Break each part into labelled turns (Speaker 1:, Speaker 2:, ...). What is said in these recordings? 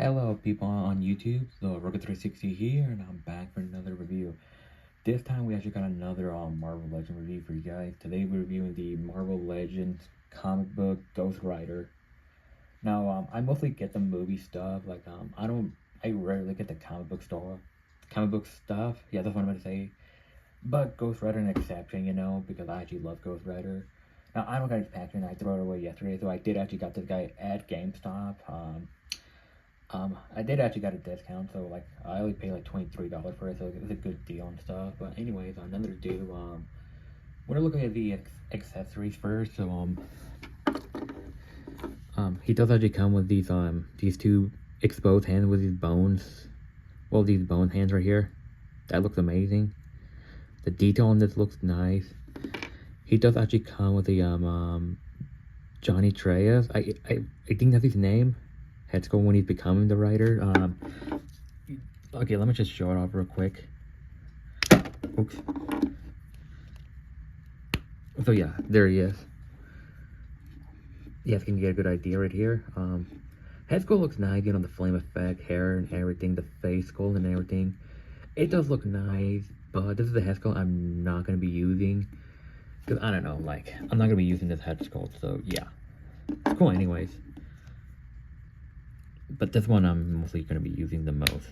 Speaker 1: Hello people on YouTube, so Rocket360 here, and I'm back for another review. This time we actually got another Marvel Legend review for you guys. Today we're reviewing the Marvel Legends comic book Ghost Rider. Now, I mostly get the movie stuff, I rarely get the comic book stuff, yeah, that's what I'm going to say. But Ghost Rider an exception, because I actually love Ghost Rider. Now, I don't got his packaging, I threw it away yesterday, so I did actually got this guy at GameStop. I did actually get a discount, so I only paid like $23 for it, so it was a good deal and stuff. But anyways, another do. We're looking at the accessories first. So he does actually come with these two exposed hands with these bones. Well, these bone hands right here. That looks amazing. The detail on this looks nice. He does actually come with the Johnny Treyas. I think that's his name. Head Skull when he's becoming the writer. Okay, let me just show it off real quick. Oops. So yeah, there he is. You guys can get a good idea right here. Head Skull looks nice, the flame effect, hair and everything, the face skull and everything. It does look nice, but this is the Head Skull I'm not going to be using. Because, I don't know, I'm not going to be using this Head Skull, so yeah. It's cool anyways. But this one I'm mostly going to be using the most.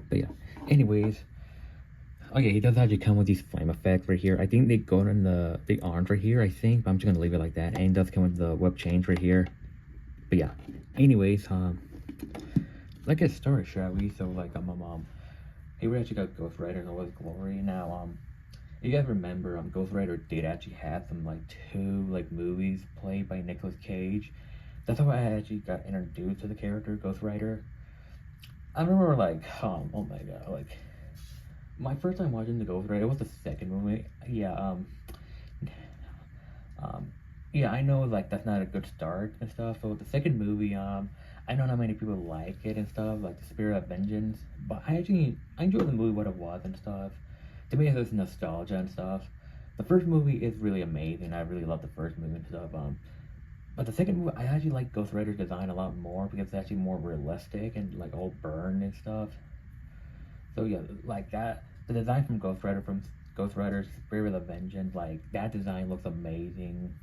Speaker 1: But yeah, anyways. Oh yeah, he does actually come with these flame effects right here. I think they go in the arms right here, I think. But I'm just going to leave it like that. And it does come with the web change right here. But yeah, anyways, let's get started, shall we? So here we actually got Ghost Rider in all his glory. Now, you guys remember, Ghost Rider did actually have some two movies played by Nicolas Cage. That's how I actually got introduced to the character Ghost Rider. I remember oh my god, my first time watching the Ghost Rider, it was the second movie. Yeah, yeah, I know that's not a good start and stuff. So the second movie, I know not many people like it and stuff, like the Spirit of Vengeance. But I enjoyed the movie what it was and stuff. To me, it's nostalgia and stuff. The first movie is really amazing. I really love the first movie and stuff. But the second movie, I actually like Ghost Rider's design a lot more because it's actually more realistic and all burned and stuff. So yeah, the design from Ghost Rider Spirit of Vengeance, that design looks amazing.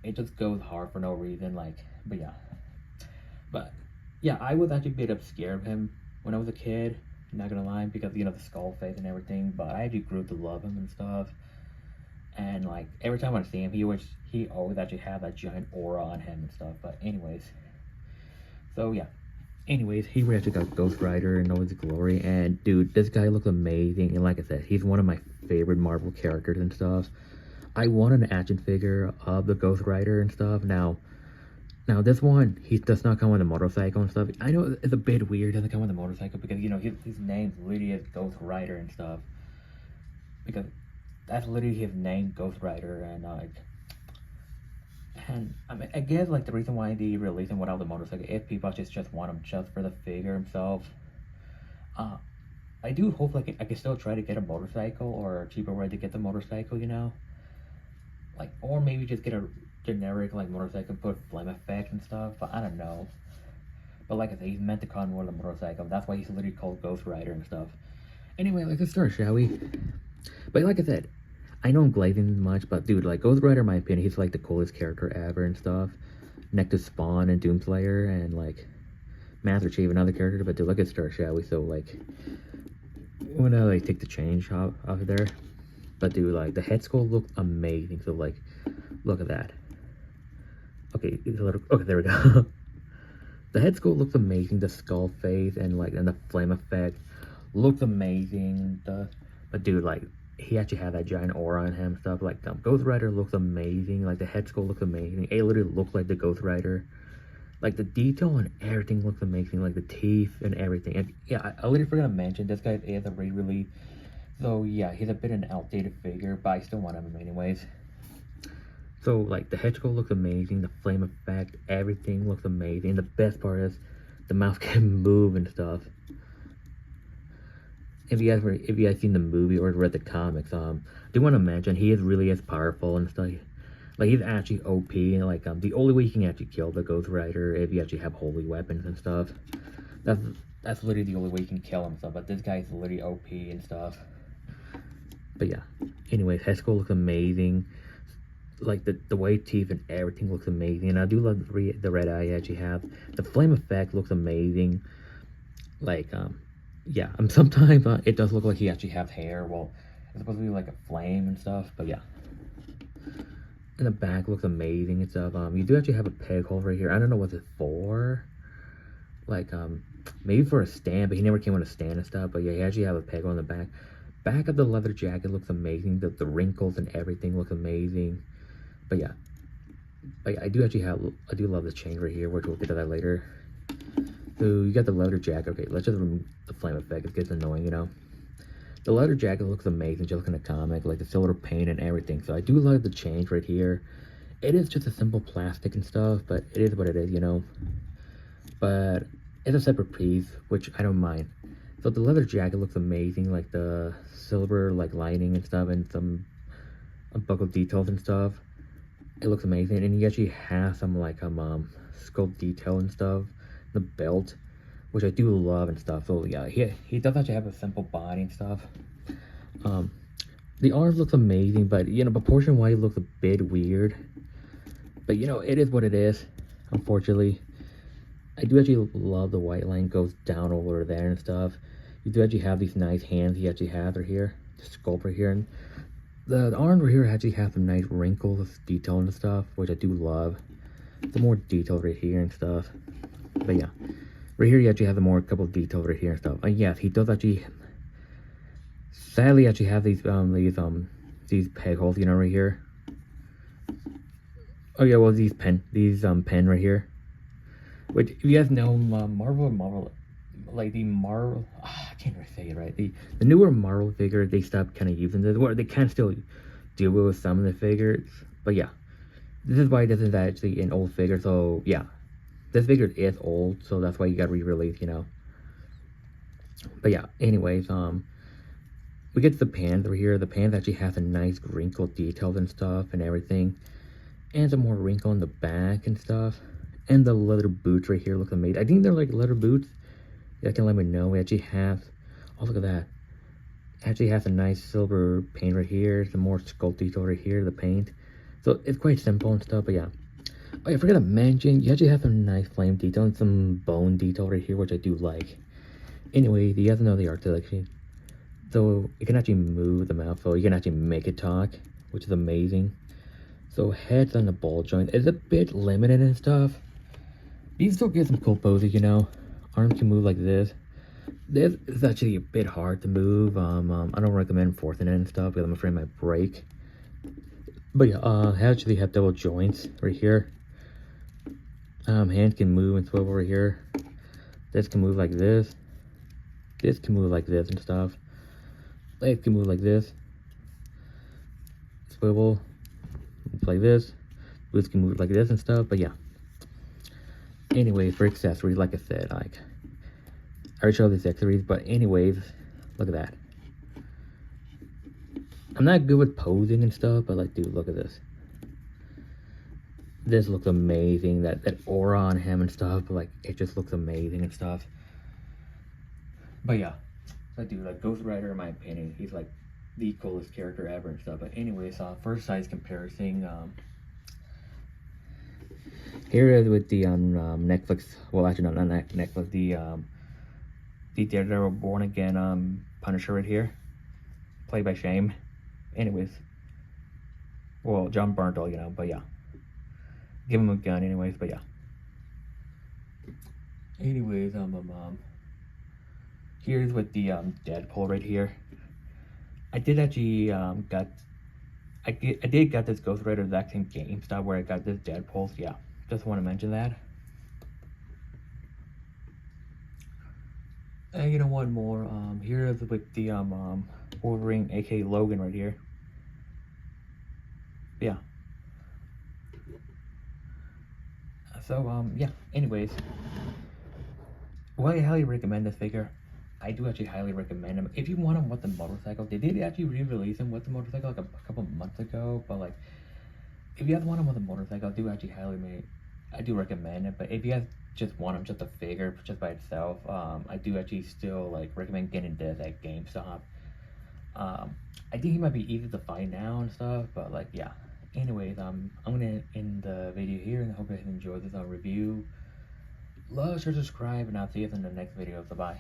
Speaker 1: It just goes hard for no reason, but yeah, I was actually a bit scared of him when I was a kid, not gonna lie, because the skull face and everything, but I actually grew to love him and stuff. And every time I see him, he always actually had that giant aura on him and stuff. But anyways, so yeah, he actually got Ghost Rider in all his glory, and dude, this guy looks amazing. And like I said, he's one of my favorite Marvel characters and stuff. I want an action figure of the Ghost Rider and stuff. Now this one, he does not come with a motorcycle and stuff. I know it's a bit weird, doesn't come with a motorcycle, because his name literally is Ghost Rider and stuff. Because that's literally his name, Ghost Rider, and I mean, I guess the reason why they released him without the motorcycle, if people just want him just for the figure himself. I do hope I can still try to get a motorcycle or a cheaper way to get the motorcycle, or maybe just get a generic motorcycle, put flame effect and stuff. But I don't know. But like I said, he's meant to come with a motorcycle. That's why he's literally called Ghost Rider and stuff. Anyway, let's start, shall we? But like I said, I know I'm glazing much, but dude, Ghost Rider, in my opinion, he's the coolest character ever and stuff. Next to Spawn and Doomslayer and Master Chief and other characters. But dude, let's start, shall we? So I'm gonna take the change off of there. But dude, the head skull looks amazing. So look at that. Okay, okay, there we go. The head skull looks amazing. The skull face and and the flame effect looks amazing. But dude, he actually had that giant aura on him and stuff. Ghost Rider looks amazing. The head skull looks amazing. It literally looks like the Ghost Rider. The detail and everything looks amazing. The teeth and everything. And yeah, I literally forgot to mention, this guy is a re-release. So yeah, he's a bit an outdated figure, but I still want him anyways. So the head skull looks amazing. The flame effect, everything looks amazing. The best part is the mouth can move and stuff. If you guys seen the movie or read the comics, do want to mention he is really as powerful and stuff. Like, he's actually OP, and like, the only way you can actually kill the Ghost Rider if you actually have holy weapons and stuff. That's that's literally the only way you can kill him and stuff, but this guy's literally OP and stuff. But yeah, anyways, Hesco looks amazing. Like, the white teeth and everything looks amazing, and I do love the red eye you actually have. The flame effect looks amazing. Like, yeah, sometimes it does look like he actually has hair. Well, it's supposed to be like a flame and stuff, but yeah. And the back looks amazing and stuff. You do actually have a peg hole right here. I don't know what it's for. Like, maybe for a stand, but he never came with a stand and stuff. But yeah, he actually have a peg hole in the back. Back of the leather jacket looks amazing. The wrinkles and everything look amazing. But yeah, I do love this chain right here, which we'll get to that later. So you got the leather jacket. Okay, let's just remove the flame effect. It gets annoying, you know. The leather jacket looks amazing, just like in the comic, like the silver paint and everything. So I do love the change right here. It is just a simple plastic and stuff, but it is what it is, you know. But it's a separate piece, which I don't mind. So the leather jacket looks amazing, like the silver like lining and stuff, and some unbuckled details and stuff. It looks amazing, and you actually have some like sculpt detail and stuff. The belt, which I do love and stuff. So yeah, he does actually have a simple body and stuff. The arms looks amazing, but you know, proportion wise it looks a bit weird. But you know, it is what it is. Unfortunately, I do actually love the white line goes down over there and stuff. You do actually have these nice hands he actually has right here, the sculpt right here, and the arms right here actually have some nice wrinkles of detail and stuff, which I do love. Some more detail right here and stuff. But yeah, right here you actually have a couple of details right here and stuff. And yes, he does actually, sadly, actually have these peg holes, you know, right here. Oh yeah, well these pen right here. Which, if you guys know, Marvel, like the Marvel, I can't really say it right. The newer Marvel figures, they stopped kind of using this. Well, they can still deal with some of the figures, but yeah, this is why this is actually an old figure. So yeah, this figure is old, so that's why you got re-released, you know. But yeah, anyways, we get to the pants over here. The pants actually have a nice wrinkled details and stuff and everything, and some more wrinkle in the back and stuff. And the leather boots right here look amazing. I think they're like leather boots. You can let me know. We actually have, oh look at that. It actually has a nice silver paint right here. Some more sculpt detail right here, the paint. So it's quite simple and stuff, but yeah. Oh, I forgot to mention, you actually have some nice flame detail and some bone detail right here, which I do like. Anyway, you guys know the art selection. So you can actually move the mouth, so you can actually make it talk, which is amazing. So heads on the ball joint is a bit limited and stuff. You still get some cool poses, you know. Arms can move like this. This is actually a bit hard to move. I don't recommend forcing it and stuff because I'm afraid it might break. But yeah, I actually have double joints right here. Hands can move and swivel right here. This can move like this. This can move like this and stuff. Legs can move like this. Swivel. Like this. Boots can move like this and stuff, but yeah. Anyways, for accessories, like I said, like I already showed these accessories, but anyways, look at that. I'm not good with posing and stuff, but like, dude, look at this. This looks amazing. That aura on him and stuff, but like, it just looks amazing and stuff. But yeah, that dude, like Ghost Rider, in my opinion, he's like the coolest character ever and stuff. But anyways, first size comparison. Here is with the Netflix. Well, actually, not Netflix. The Daredevil Born Again Punisher right here, played by Shame. Anyways, well, John Bernthal, you know. But yeah, give him a gun, anyways. But yeah. Anyways, here's with the Deadpool right here. I did actually I did get this Ghost Rider exact same GameStop where I got this Deadpool. So yeah, just want to mention that. And you know, one more. Here is with the Wolverine, aka Logan, right here. Yeah. So yeah. Anyways, well, I highly recommend this figure. I do actually highly recommend him. If you want him with the motorcycle, they did actually re-release him with the motorcycle like a couple months ago, but like if you guys want him with a motorcycle, I do recommend it. But if you guys just want him just a figure just by itself, I do actually still like recommend getting this at GameStop. I think he might be easy to find now and stuff, but like yeah. Anyways, I'm gonna end the video here, and I hope you guys enjoyed this review. Love, share, subscribe, and I'll see you in the next video. So bye.